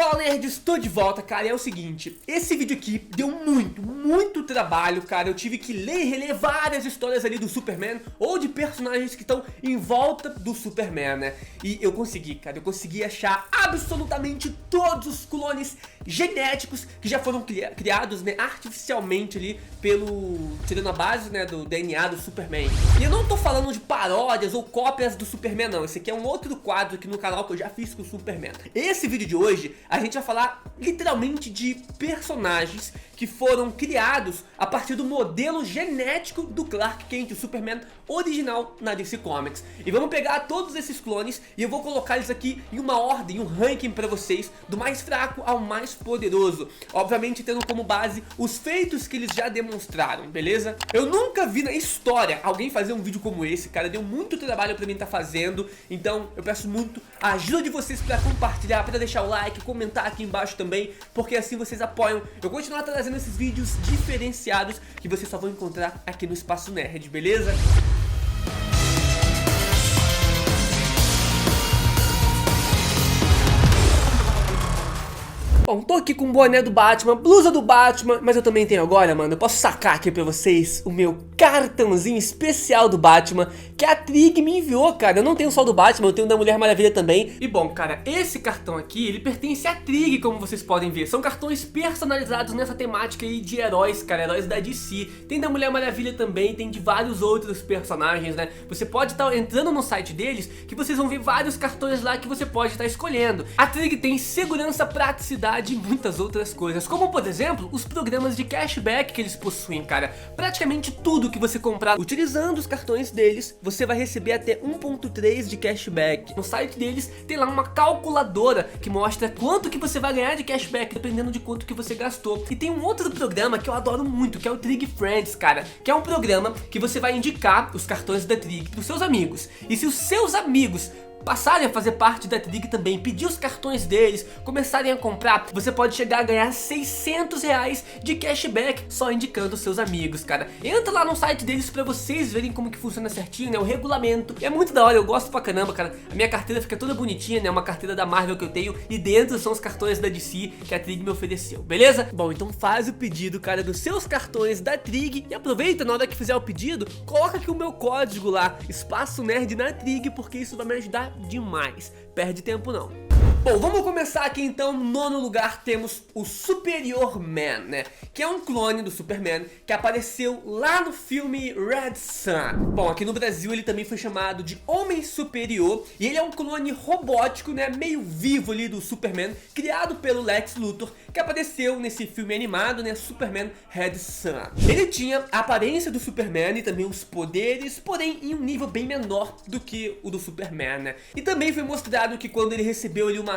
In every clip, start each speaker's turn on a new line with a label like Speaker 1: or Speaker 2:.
Speaker 1: Fala nerds, estou de volta, cara, e é o seguinte, esse vídeo aqui deu muito trabalho, cara. Eu tive que ler e reler várias histórias ali do Superman, ou de personagens que estão em volta do Superman, né? E eu consegui, cara, eu consegui achar absolutamente todos os clones genéticos que já foram criados, né, artificialmente ali tirando a base, né, do DNA do Superman. E eu não tô falando de paródias ou cópias do Superman, não. Esse aqui é um outro quadro aqui no canal que eu já fiz com o Superman. Esse vídeo de hoje, a gente vai falar literalmente de personagens que foram criados a partir do modelo genético do Clark Kent, o Superman original na DC Comics. E vamos pegar todos esses clones e eu vou colocar eles aqui em uma ordem, um ranking pra vocês, do mais fraco ao mais poderoso. Obviamente tendo como base os feitos que eles já demonstraram, beleza? Eu nunca vi na história alguém fazer um vídeo como esse, cara. Deu muito trabalho pra mim estar fazendo. Então eu peço muito a ajuda de vocês pra compartilhar, pra deixar o like, comentar aqui embaixo também, porque assim vocês apoiam eu continuar trazendo esses vídeos diferenciados que vocês só vão encontrar aqui no Espaço Nerd, beleza? Bom, tô aqui com o boné do Batman, blusa do Batman, mas eu também tenho agora, mano, eu posso sacar aqui pra vocês o meu cartãozinho especial do Batman, que a Trig me enviou, cara. Eu não tenho só do Batman, eu tenho da Mulher Maravilha também. E bom, cara, esse cartão aqui, ele pertence à Trig, como vocês podem ver. São cartões personalizados nessa temática aí de heróis, cara, heróis da DC. Tem da Mulher Maravilha também, tem de vários outros personagens, né? Você pode estar entrando no site deles, que vocês vão ver vários cartões lá que você pode estar escolhendo. A Trig tem segurança, praticidade e muitas outras coisas, como por exemplo, os programas de cashback que eles possuem, cara. Praticamente tudo que você comprar utilizando os cartões deles, você vai receber até 1.3 de cashback. No site deles tem lá uma calculadora que mostra quanto que você vai ganhar de cashback, dependendo de quanto que você gastou. E tem um outro programa que eu adoro muito, que é o Trig Friends, cara, que é um programa que você vai indicar os cartões da Trig pros seus amigos. E se os seus amigos passarem a fazer parte da Trig também, pedir os cartões deles, começarem a comprar, você pode chegar a ganhar 600 reais de cashback só indicando os seus amigos, cara. Entra lá no site deles pra vocês verem como que funciona certinho, né, o regulamento. É muito da hora, eu gosto pra caramba, cara. A minha carteira fica toda bonitinha, né, uma carteira da Marvel que eu tenho, e dentro são os cartões da DC que a Trig me ofereceu, beleza? Bom, então faz o pedido, cara, dos seus cartões da Trig e aproveita na hora que fizer o pedido, coloca aqui o meu código lá, Espaço Nerd na Trig, porque isso vai me ajudar demais. Perde tempo não. Bom, vamos começar aqui então. No nono lugar temos o Superior Man, né? Que é um clone do Superman que apareceu lá no filme Red Sun. Bom, aqui no Brasil ele também foi chamado de Homem Superior. E ele é um clone robótico, né? Meio vivo ali do Superman, criado pelo Lex Luthor, que apareceu nesse filme animado, né? Superman Red Sun. Ele tinha a aparência do Superman e também os poderes, porém em um nível bem menor do que o do Superman, né? E também foi mostrado que quando ele recebeu ali uma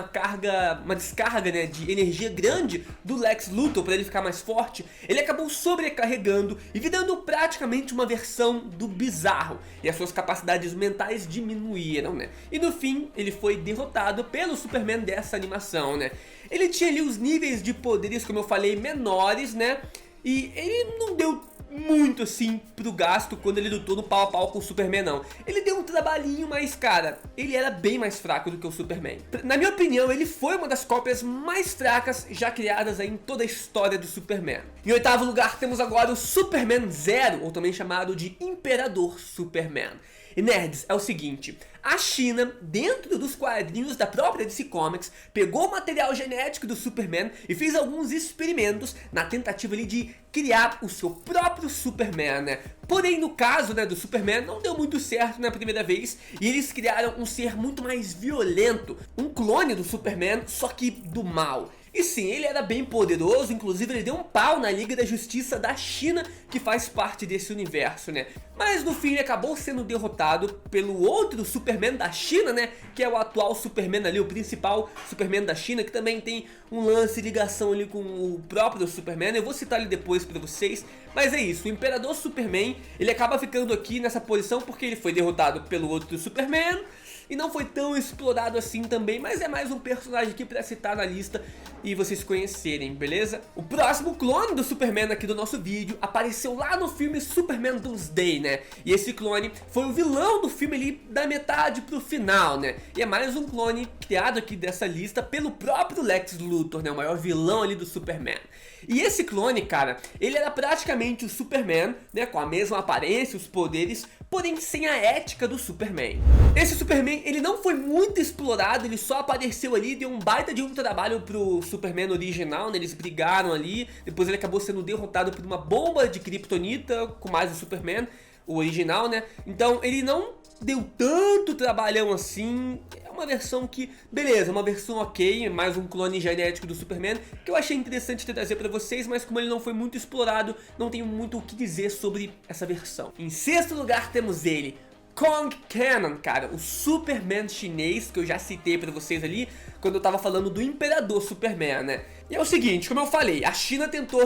Speaker 1: descarga, né, de energia grande do Lex Luthor para ele ficar mais forte, ele acabou sobrecarregando e virando praticamente uma versão do Bizarro, e as suas capacidades mentais diminuíram, né? E no fim ele foi derrotado pelo Superman dessa animação, né? Ele tinha ali os níveis de poderes, como eu falei, menores, né? E ele não deu muito assim pro gasto quando ele lutou no pau a pau com o Superman, não. Ele deu um trabalhinho, mas cara, ele era bem mais fraco do que o Superman. Na minha opinião, ele foi uma das cópias mais fracas já criadas aí em toda a história do Superman. Em oitavo lugar temos agora o Superman Zero, ou também chamado de Imperador Superman. E nerds, é o seguinte, a China, dentro dos quadrinhos da própria DC Comics, pegou o material genético do Superman e fez alguns experimentos na tentativa ali de criar o seu próprio Superman, né? Porém, no caso, né, do Superman, não deu muito certo na primeira vez e eles criaram um ser muito mais violento, um clone do Superman, só que do mal. E sim, ele era bem poderoso, inclusive ele deu um pau na Liga da Justiça da China, que faz parte desse universo, né? Mas no fim ele acabou sendo derrotado pelo outro Superman da China, né? Que é o atual Superman ali, o principal Superman da China, que também tem um lance de ligação ali com o próprio Superman. Eu vou citar ele depois pra vocês, mas é isso, o Imperador Superman, ele acaba ficando aqui nessa posição porque ele foi derrotado pelo outro Superman. e não foi tão explorado assim também, mas é mais um personagem aqui pra citar na lista e vocês conhecerem, beleza? O próximo clone do Superman aqui do nosso vídeo apareceu lá no filme Superman Doomsday, né? E esse clone foi o vilão do filme ali da metade pro final, né? E é mais um clone criado aqui dessa lista pelo próprio Lex Luthor, né? O maior vilão ali do Superman. E esse clone, cara, ele era praticamente o Superman, né? Com a mesma aparência, os poderes, porém sem a ética do Superman. Esse Superman, ele não foi muito explorado, ele só apareceu ali, deu um baita de um trabalho pro Superman original, né? Eles brigaram ali, depois ele acabou sendo derrotado por uma bomba de Kryptonita com mais o Superman, o original, né? Então ele não deu tanto trabalhão assim. É uma versão que, beleza, uma versão ok, mais um clone genético do Superman, que eu achei interessante trazer pra vocês, mas como ele não foi muito explorado, não tenho muito o que dizer sobre essa versão. Em sexto lugar temos ele, Kong Cannon, cara, o Superman chinês que eu já citei pra vocês ali quando eu tava falando do Imperador Superman, né? E é o seguinte, como eu falei, a China tentou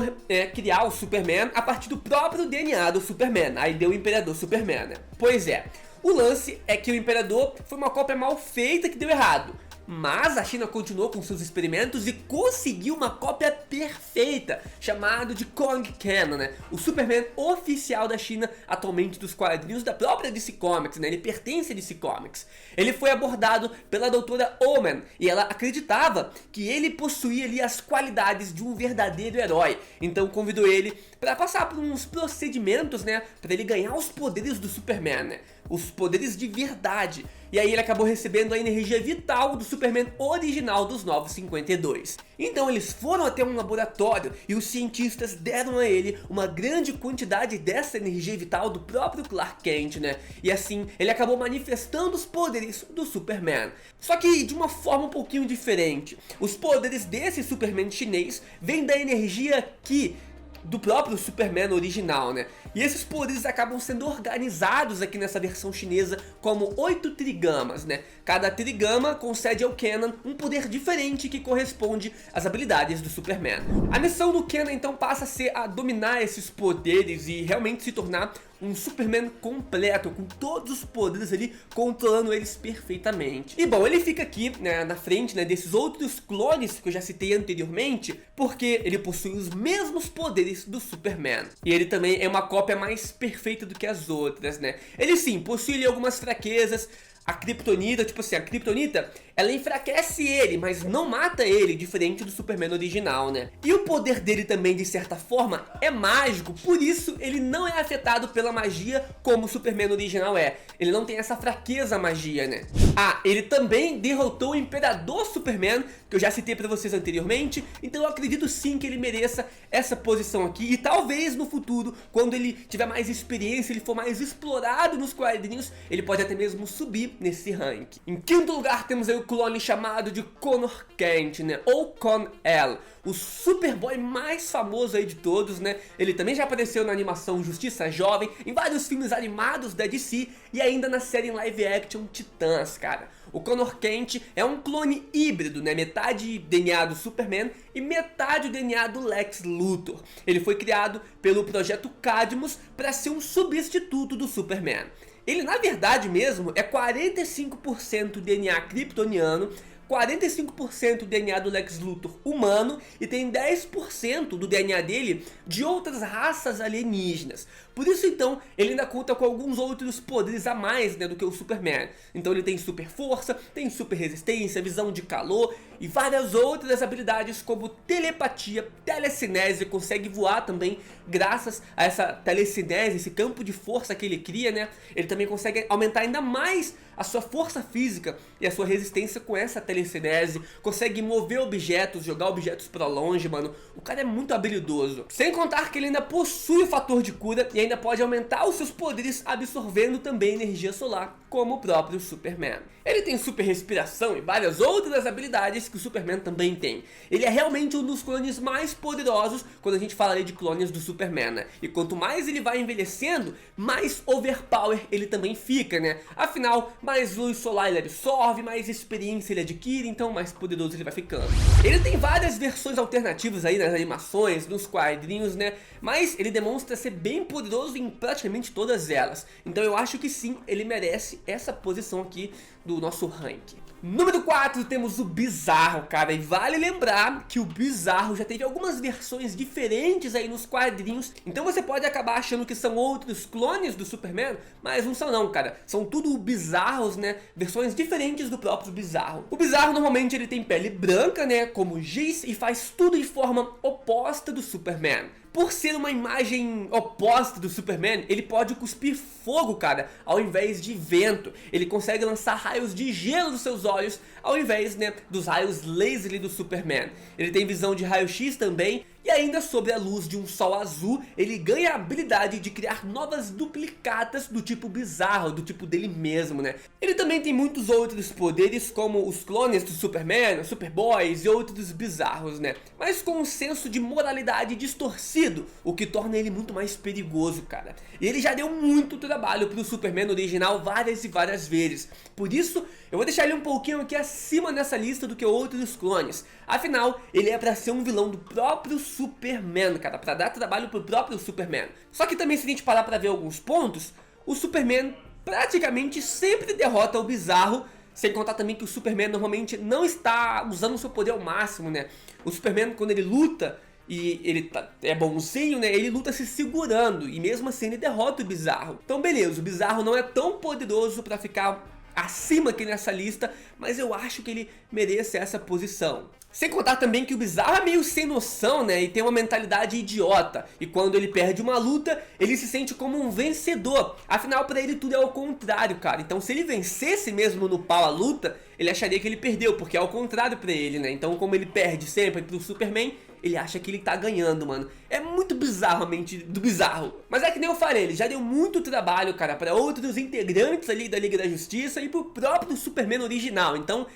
Speaker 1: criar o Superman a partir do próprio DNA do Superman, aí deu o Imperador Superman, né? Pois é, o lance é que o Imperador foi uma cópia mal feita que deu errado. Mas a China continuou com seus experimentos e conseguiu uma cópia perfeita, chamado de Kong Cannon, né? O Superman oficial da China, atualmente dos quadrinhos da própria DC Comics, né? Ele pertence a DC Comics. Ele foi abordado pela doutora Oman e ela acreditava que ele possuía ali as qualidades de um verdadeiro herói. Então convidou ele para passar por uns procedimentos, né? Para ele ganhar os poderes do Superman, né? Os poderes de verdade. E aí ele acabou recebendo a energia vital do Superman original dos Novos 52. Então eles foram até um laboratório e os cientistas deram a ele uma grande quantidade dessa energia vital do próprio Clark Kent, né? E assim ele acabou manifestando os poderes do Superman. Só que de uma forma um pouquinho diferente. Os poderes desse Superman chinês vêm da energia Ki do próprio Superman original, né? E esses poderes acabam sendo organizados aqui nessa versão chinesa como 8 trigamas, né? Cada trigama concede ao Cannon um poder diferente que corresponde às habilidades do Superman. A missão do Cannon então passa a ser a dominar esses poderes e realmente se tornar um Superman completo, com todos os poderes ali, controlando eles perfeitamente. E bom, ele fica aqui, né, na frente, né, desses outros clones que eu já citei anteriormente, porque ele possui os mesmos poderes do Superman. E ele também é uma cópia mais perfeita do que as outras, né? Ele sim, possui ali algumas fraquezas. A Kryptonita, tipo assim, a Kryptonita, ela enfraquece ele, mas não mata ele, diferente do Superman original, né? E o poder dele também, de certa forma, é mágico, por isso ele não é afetado pela magia como o Superman original é. Ele não tem essa fraqueza à magia, né? Ah, ele também derrotou o Imperador Superman, que eu já citei pra vocês anteriormente, então eu acredito sim que ele mereça essa posição aqui, e talvez no futuro, quando ele tiver mais experiência, ele for mais explorado nos quadrinhos, ele pode até mesmo subir nesse ranking. Em quinto lugar temos aí o clone chamado de Connor Kent, né? Ou Con-El, o Superboy mais famoso aí de todos, né? Ele também já apareceu na animação Justiça Jovem, em vários filmes animados da DC e ainda na série em live action Titãs, cara. O Connor Kent é um clone híbrido, né? Metade DNA do Superman e metade o DNA do Lex Luthor. Ele foi criado pelo projeto Cadmus para ser um substituto do Superman. Ele na verdade mesmo é 45% DNA kryptoniano, 45% do DNA do Lex Luthor humano e tem 10% do DNA dele de outras raças alienígenas. Por isso então ele ainda conta com alguns outros poderes a mais, né, do que o Superman. Então ele tem super força, tem super resistência, visão de calor e várias outras habilidades como telepatia, telecinese, consegue voar também graças a essa telecinese, esse campo de força que ele cria, né? Ele também consegue aumentar ainda mais a sua força física e a sua resistência com essa telecinese, consegue mover objetos, jogar objetos pra longe, mano. O cara é muito habilidoso. Sem contar que ele ainda possui o fator de cura e ainda pode aumentar os seus poderes absorvendo também energia solar, como o próprio Superman. Ele tem super respiração e várias outras habilidades que o Superman também tem. Ele é realmente um dos clones mais poderosos quando a gente fala ali de clones do Superman, né? E quanto mais ele vai envelhecendo, mais overpower ele também fica, né? Afinal, mais luz solar ele absorve, mais experiência ele adquire, então mais poderoso ele vai ficando. Ele tem várias versões alternativas aí nas animações, nos quadrinhos, né? Mas ele demonstra ser bem poderoso em praticamente todas elas. Então eu acho que sim, ele merece essa posição aqui do nosso ranking. Número 4, temos o Bizarro, cara, e vale lembrar que o Bizarro já teve algumas versões diferentes aí nos quadrinhos, então você pode acabar achando que são outros clones do Superman, mas não são não, cara, são tudo bizarros, né, versões diferentes do próprio Bizarro. O Bizarro normalmente ele tem pele branca, né, como giz, e faz tudo de forma oposta do Superman. Por ser uma imagem oposta do Superman, ele pode cuspir fogo, cara, ao invés de vento. Ele consegue lançar raios de gelo dos seus olhos, ao invés, né, dos raios laser do Superman. Ele tem visão de raio-x também. E ainda sobre a luz de um sol azul, ele ganha a habilidade de criar novas duplicatas do tipo Bizarro, do tipo dele mesmo, né? Ele também tem muitos outros poderes, como os clones do Superman, Superboys e outros bizarros, né? Mas com um senso de moralidade distorcido, o que torna ele muito mais perigoso, cara. E ele já deu muito trabalho pro Superman original várias e várias vezes. Por isso, eu vou deixar ele um pouquinho aqui acima nessa lista do que outros clones. Afinal, ele é pra ser um vilão do próprio Superman, cara, pra dar trabalho pro próprio Superman. Só que também, se a gente parar pra ver alguns pontos, o Superman praticamente sempre derrota o Bizarro, sem contar também que o Superman normalmente não está usando o seu poder ao máximo, né? O Superman, quando ele luta e ele é bonzinho, né, ele luta se segurando e mesmo assim ele derrota o Bizarro. Então beleza, o Bizarro não é tão poderoso pra ficar acima aqui nessa lista, mas eu acho que ele merece essa posição. Sem contar também que o Bizarro é meio sem noção, né, e tem uma mentalidade idiota. E quando ele perde uma luta, ele se sente como um vencedor. Afinal, pra ele tudo é ao contrário, cara. Então se ele vencesse mesmo no pau a luta, ele acharia que ele perdeu, porque é ao contrário pra ele, né. Então como ele perde sempre pro Superman, ele acha que ele tá ganhando, mano. É muito bizarro a mente do Bizarro. Mas é que nem eu falei, ele já deu muito trabalho, cara, pra outros integrantes ali da Liga da Justiça e pro próprio Superman original. Então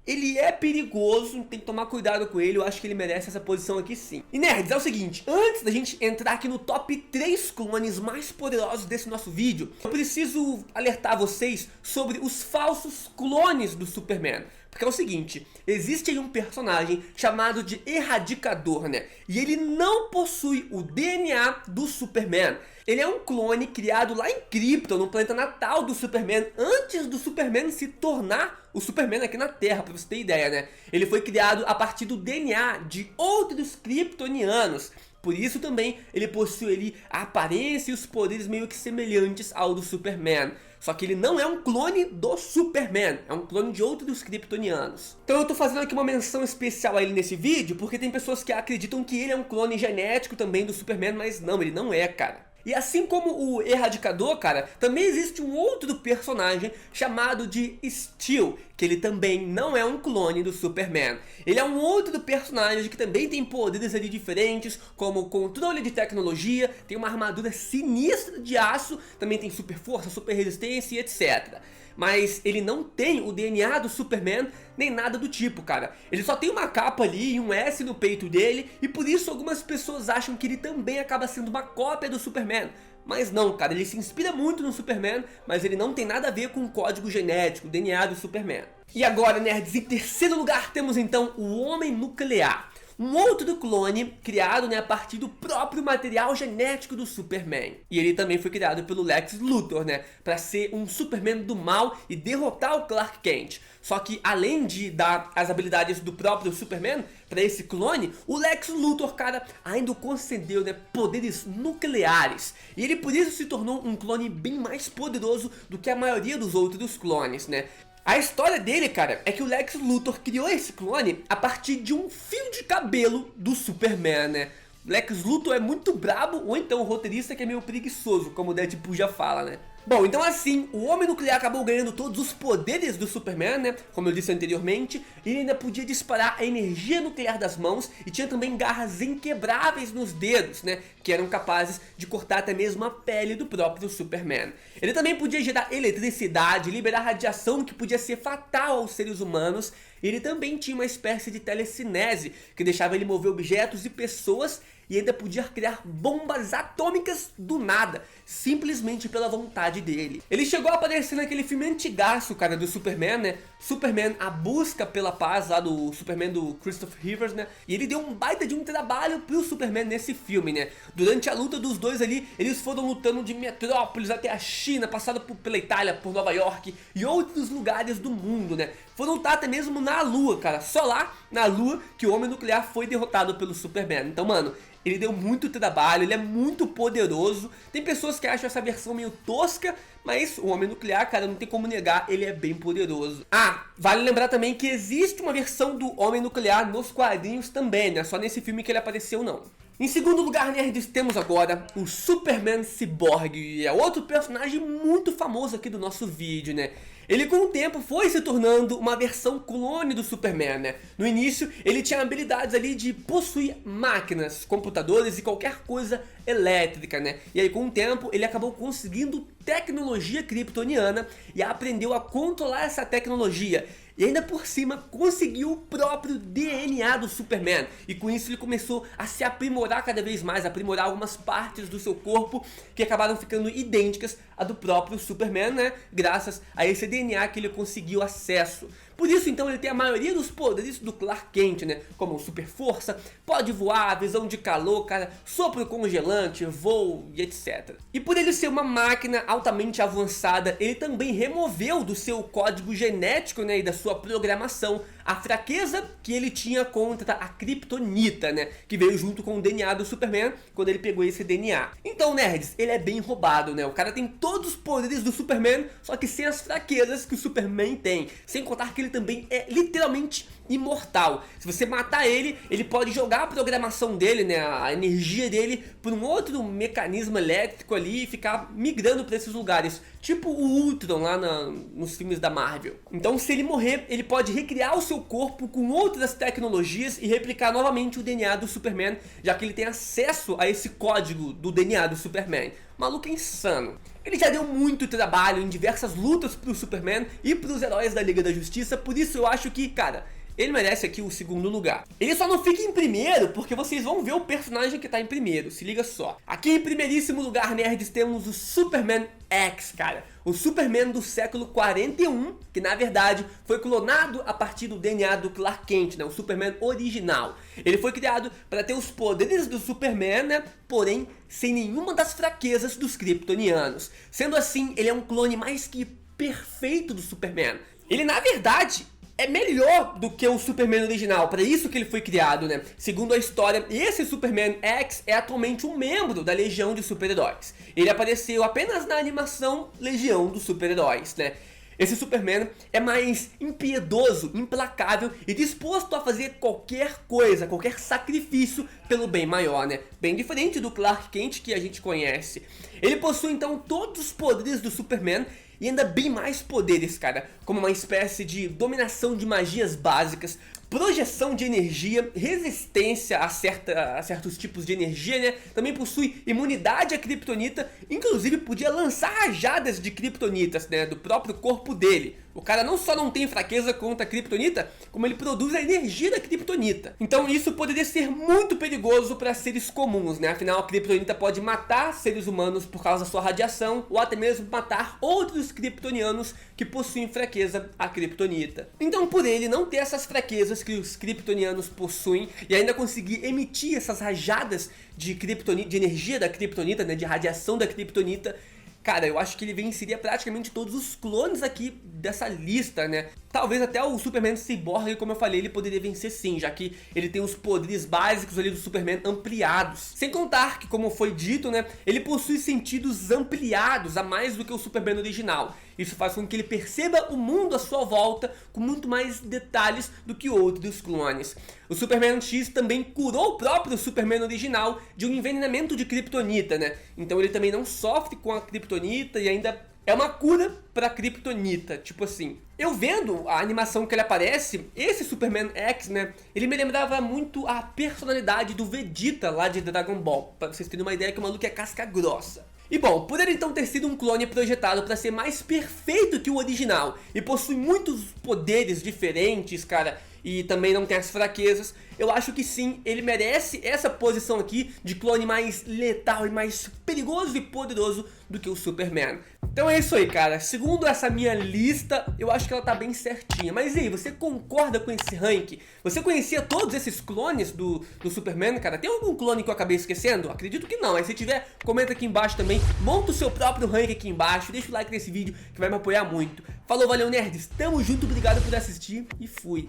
Speaker 1: ele é perigoso, tem que tomar cuidado com ele, eu acho que ele merece essa posição aqui sim. E nerds, é o seguinte, antes da gente entrar aqui no top 3 clones mais poderosos desse nosso vídeo, eu preciso alertar vocês sobre os falsos clones do Superman. Porque é o seguinte, existe aí um personagem chamado de Erradicador, né? E ele não possui o DNA do Superman. Ele é um clone criado lá em Krypton, no planeta natal do Superman, antes do Superman se tornar o Superman aqui na Terra, pra você ter ideia, né? Ele foi criado a partir do DNA de outros kryptonianos. Por isso também ele possui ali a aparência e os poderes meio que semelhantes ao do Superman. Só que ele não é um clone do Superman, é um clone de outros kryptonianos. Então eu tô fazendo aqui uma menção especial a ele nesse vídeo, porque tem pessoas que acreditam que ele é um clone genético também do Superman, mas não, ele não é, cara. E assim como o Erradicador, cara, também existe um outro personagem chamado de Steel, que ele também não é um clone do Superman. Ele é um outro personagem que também tem poderes ali diferentes, como controle de tecnologia, tem uma armadura sinistra de aço, também tem super força, super resistência e etc. Mas ele não tem o DNA do Superman, nem nada do tipo, cara. Ele só tem uma capa ali e um S no peito dele, e por isso algumas pessoas acham que ele também acaba sendo uma cópia do Superman. Mas não, cara, ele se inspira muito no Superman, mas ele não tem nada a ver com o código genético, o DNA do Superman. E agora, nerds, em terceiro lugar temos então o Homem Nuclear. Um outro clone criado, né, a partir do próprio material genético do Superman. E ele também foi criado pelo Lex Luthor, né, para ser um Superman do mal e derrotar o Clark Kent. Só que além de dar as habilidades do próprio Superman para esse clone, o Lex Luthor, cara, ainda concedeu, né, poderes nucleares. E ele por isso se tornou um clone bem mais poderoso do que a maioria dos outros clones, né. A história dele, cara, é que o Lex Luthor criou esse clone a partir de um fio de cabelo do Superman, né? Lex Luthor é muito brabo, ou então o roteirista que é meio preguiçoso, como o Deadpool já fala, né? Bom, então assim, o Homem Nuclear acabou ganhando todos os poderes do Superman, né? Como eu disse anteriormente, ele ainda podia disparar a energia nuclear das mãos e tinha também garras inquebráveis nos dedos, né? Que eram capazes de cortar até mesmo a pele do próprio Superman. Ele também podia gerar eletricidade, liberar radiação que podia ser fatal aos seres humanos. Ele também tinha uma espécie de telecinese, que deixava ele mover objetos e pessoas, e ainda podia criar bombas atômicas do nada, simplesmente pela vontade dele. Ele chegou a aparecer naquele filme antigaço, cara, do Superman, né? Superman, A Busca pela Paz, lá do Superman do Christopher Reeves, né? E ele deu um baita de um trabalho pro Superman nesse filme, né? Durante a luta dos dois ali, eles foram lutando de Metrópolis até a China, passado pela Itália, por Nova York e outros lugares do mundo, né? Foram lutar até mesmo na Lua, cara. Só lá, na Lua, que o Homem Nuclear foi derrotado pelo Superman. Então, mano, ele deu muito trabalho, ele é muito poderoso. Tem pessoas que acham essa versão meio tosca, mas o Homem Nuclear, cara, não tem como negar, ele é bem poderoso. Ah, vale lembrar também que existe uma versão do Homem Nuclear nos quadrinhos também, né? Só nesse filme que ele apareceu, não. Em segundo lugar, nerds, temos agora o Superman Cyborg, é outro personagem muito famoso aqui do nosso vídeo, né? Ele com o tempo foi se tornando uma versão clone do Superman, né? No início, ele tinha habilidades ali de possuir máquinas, computadores e qualquer coisa elétrica, né? E aí com o tempo, ele acabou conseguindo tecnologia kryptoniana e aprendeu a controlar essa tecnologia. E ainda por cima conseguiu o próprio DNA do Superman. E com isso ele começou a se aprimorar cada vez mais, aprimorar algumas partes do seu corpo que acabaram ficando idênticas à do próprio Superman, né? Graças a esse DNA que ele conseguiu acesso. Por isso então ele tem a maioria dos poderes do Clark Kent, né? Como super força, pode voar, visão de calor, cara, sopro congelante, voo e etc. E por ele ser uma máquina altamente avançada, ele também removeu do seu código genético, né, e da sua programação a fraqueza que ele tinha contra a Kryptonita, né, que veio junto com o DNA do Superman quando ele pegou esse DNA. Então, nerds, ele é bem roubado, né? O cara tem todos os poderes do Superman, só que sem as fraquezas que o Superman tem. Sem contar que ele também é literalmente imortal. Se você matar ele, ele pode jogar a programação dele, né, a energia dele, por um outro mecanismo elétrico ali e ficar migrando para esses lugares, tipo o Ultron lá nos filmes da Marvel. Então, se ele morrer, ele pode recriar o seu corpo com outras tecnologias e replicar novamente o DNA do Superman, já que ele tem acesso a esse código do DNA do Superman. O maluco é insano. Ele já deu muito trabalho em diversas lutas pro Superman e pros heróis da Liga da Justiça, por isso eu acho que, cara, ele merece aqui o segundo lugar. Ele só não fica em primeiro porque vocês vão ver o personagem que tá em primeiro, se liga só. Aqui em primeiríssimo lugar, nerds, temos o Superman X, cara. O Superman do século 41, que na verdade foi clonado a partir do DNA do Clark Kent, né? O Superman original. Ele foi criado para ter os poderes do Superman, né? Porém, sem nenhuma das fraquezas dos kryptonianos. Sendo assim, ele é um clone mais que perfeito do Superman. Ele na verdade é melhor do que o Superman original, para isso que ele foi criado, né? Segundo a história, esse Superman X é atualmente um membro da Legião de Super-Heróis. Ele apareceu apenas na animação Legião dos Super-Heróis, né? Esse Superman é mais impiedoso, implacável e disposto a fazer qualquer coisa, qualquer sacrifício pelo bem maior, né? Bem diferente do Clark Kent que a gente conhece. Ele possui então todos os poderes do Superman e ainda bem mais poderes, cara, como uma espécie de dominação de magias básicas, projeção de energia, resistência a certos tipos de energia, né? Também possui imunidade à kryptonita, inclusive podia lançar rajadas de kryptonitas, né, do próprio corpo dele. O cara não só não tem fraqueza contra a kryptonita, como ele produz a energia da kryptonita. Então isso poderia ser muito perigoso para seres comuns, né? Afinal, a kryptonita pode matar seres humanos por causa da sua radiação, ou até mesmo matar outros kryptonianos que possuem fraqueza à kryptonita. Então, por ele não ter essas fraquezas que os kryptonianos possuem e ainda conseguir emitir essas rajadas de kryptonita, de energia da kryptonita, né, de radiação da kryptonita, cara, eu acho que ele venceria praticamente todos os clones aqui dessa lista, né? Talvez até o Superman Cyborg, como eu falei, ele poderia vencer sim, já que ele tem os poderes básicos ali do Superman ampliados. Sem contar que, como foi dito, né, ele possui sentidos ampliados a mais do que o Superman original. Isso faz com que ele perceba o mundo à sua volta com muito mais detalhes do que outros clones. O Superman X também curou o próprio Superman original de um envenenamento de kryptonita, né? Então ele também não sofre com a kryptonita e ainda é uma cura pra kryptonita, tipo assim. Eu vendo a animação que ele aparece, esse Superman X, né, ele me lembrava muito a personalidade do Vegeta lá de Dragon Ball. Pra vocês terem uma ideia que o maluco é casca grossa. E bom, por ele então ter sido um clone projetado para ser mais perfeito que o original e possui muitos poderes diferentes, cara, e também não tem as fraquezas, eu acho que sim, ele merece essa posição aqui de clone mais letal e mais perigoso e poderoso do que o Superman. Então é isso aí, cara, segundo essa minha lista, eu acho que ela tá bem certinha. Mas e aí, você concorda com esse ranking? Você conhecia todos esses clones do Superman, cara? Tem algum clone que eu acabei esquecendo? Acredito que não, mas se tiver, comenta aqui embaixo também. Monta o seu próprio ranking aqui embaixo, deixa o like nesse vídeo que vai me apoiar muito. Falou, valeu nerds, tamo junto, obrigado por assistir e fui.